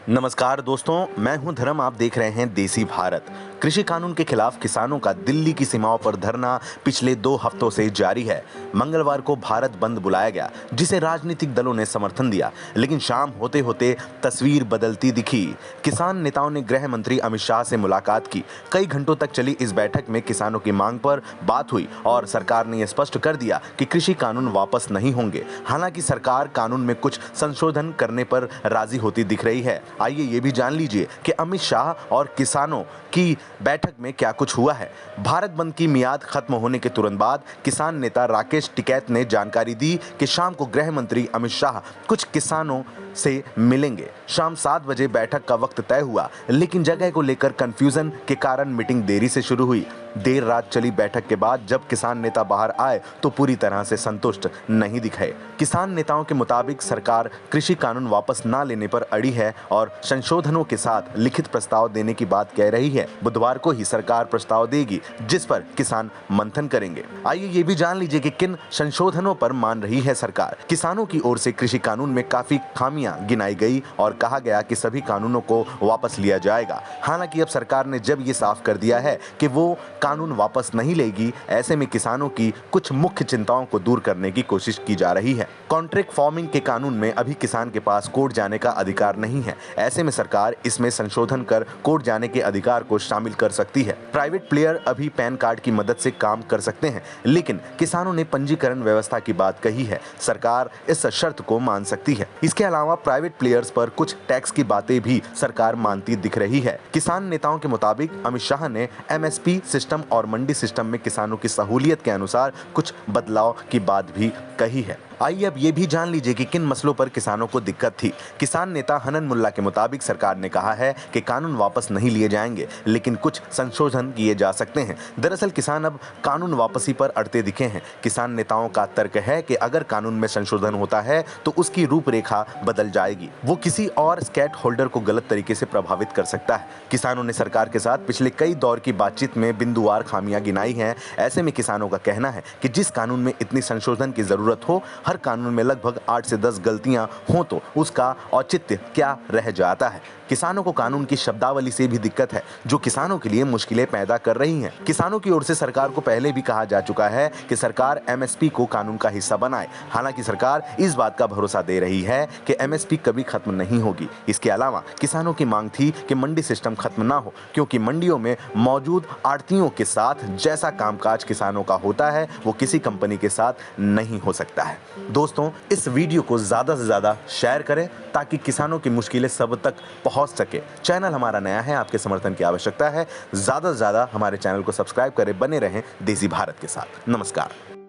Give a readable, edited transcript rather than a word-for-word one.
नमस्कार दोस्तों, मैं हूं धर्म। आप देख रहे हैं देसी भारत। कृषि कानून के खिलाफ किसानों का दिल्ली की सीमाओं पर धरना पिछले 2 हफ्तों से जारी है। मंगलवार को भारत बंद बुलाया गया, जिसे राजनीतिक दलों ने समर्थन दिया, लेकिन शाम होते होते तस्वीर बदलती दिखी। किसान नेताओं ने गृह मंत्री अमित शाह से मुलाकात की। कई घंटों तक चली इस बैठक में किसानों की मांग पर बात हुई और सरकार ने यह स्पष्ट कर दिया कि कृषि कानून वापस नहीं होंगे। हालांकि सरकार कानून में कुछ संशोधन करने पर राजी होती दिख रही है। आइए ये भी जान लीजिए कि अमित शाह और किसानों की बैठक में क्या कुछ हुआ है। भारत बंद की मियाद खत्म होने के तुरंत बाद किसान नेता राकेश टिकैत ने जानकारी दी कि शाम को गृह मंत्री अमित शाह कुछ किसानों से मिलेंगे। शाम 7 बजे बैठक का वक्त तय हुआ, लेकिन जगह को लेकर कंफ्यूजन के कारण मीटिंग देरी से शुरू हुई। देर रात चली बैठक के बाद जब किसान नेता बाहर आए तो पूरी तरह से संतुष्ट नहीं दिखे। किसान नेताओं के मुताबिक सरकार कृषि कानून वापस न लेने पर अड़ी है और संशोधनों के साथ लिखित प्रस्ताव देने की बात कह रही है। बुधवार को ही सरकार प्रस्ताव देगी, जिस पर किसान मंथन करेंगे। आइए ये भी जान लीजिए कि किन संशोधनों पर मान रही है सरकार। किसानों की ओर से कृषि कानून में काफी खामियां गिनाई गई और कहा गया कि सभी कानूनों को वापस लिया जाएगा। हालांकि अब सरकार ने जब ये साफ कर दिया है कि वो कानून वापस नहीं लेगी, ऐसे में किसानों की कुछ मुख्य चिंताओं को दूर करने की कोशिश की जा रही है। कॉन्ट्रैक्ट फार्मिंग के कानून में अभी किसान के पास कोर्ट जाने का अधिकार नहीं है। ऐसे में सरकार इसमें संशोधन कर कोर्ट जाने के अधिकार को शामिल कर सकती है। प्राइवेट प्लेयर अभी पैन कार्ड की मदद से काम कर सकते हैं, लेकिन किसानों ने पंजीकरण व्यवस्था की बात कही है। सरकार इस शर्त को मान सकती है। इसके अलावा प्राइवेट प्लेयर्स पर कुछ टैक्स की बातें भी सरकार मानती दिख रही है। किसान नेताओं के मुताबिक अमित शाह ने एमएसपी सिस्टम और मंडी सिस्टम में किसानों की सहूलियत के अनुसार कुछ बदलाव की बात भी कही है। आइए अब ये भी जान लीजिए कि किन मसलों पर किसानों को दिक्कत थी। किसान नेता हनन मुल्ला के मुताबिक सरकार ने कहा है कि कानून वापस नहीं लिए जाएंगे, लेकिन कुछ संशोधन किए जा सकते हैं। दरअसल किसान अब कानून वापसी पर अड़ते दिखे हैं। किसान नेताओं का तर्क है कि अगर कानून में संशोधन होता है तो उसकी रूपरेखा बदल जाएगी। वो किसी और स्टेक होल्डर को गलत तरीके से प्रभावित कर सकता है। किसानों ने सरकार के साथ पिछले कई दौर की बातचीत में बिंदुवार खामियां गिनाई हैं। ऐसे में किसानों का कहना है कि जिस कानून में इतनी संशोधन की जरूरत हो, हर कानून में लगभग 8 से 10 गलतियां हों तो उसका औचित्य क्या रह जाता है। किसानों को कानून की शब्दावली से भी दिक्कत है, जो किसानों के लिए मुश्किलें पैदा कर रही हैं। किसानों की ओर से सरकार को पहले भी कहा जा चुका है कि सरकार एमएसपी को कानून का हिस्सा बनाए। हालांकि सरकार इस बात का भरोसा दे रही है कि एमएसपी कभी खत्म नहीं होगी। इसके अलावा किसानों की मांग थी कि मंडी सिस्टम खत्म ना हो, क्योंकि मंडियों में मौजूद आढ़तियों के साथ जैसा कामकाज किसानों का होता है वो किसी कंपनी के साथ नहीं हो सकता है। दोस्तों, इस वीडियो को ज्यादा से ज्यादा शेयर करें ताकि किसानों की मुश्किलें सब तक पहुंच सके। चैनल हमारा नया है, आपके समर्थन की आवश्यकता है। ज्यादा से ज्यादा हमारे चैनल को सब्सक्राइब करें, बने रहें देसी भारत के साथ। नमस्कार।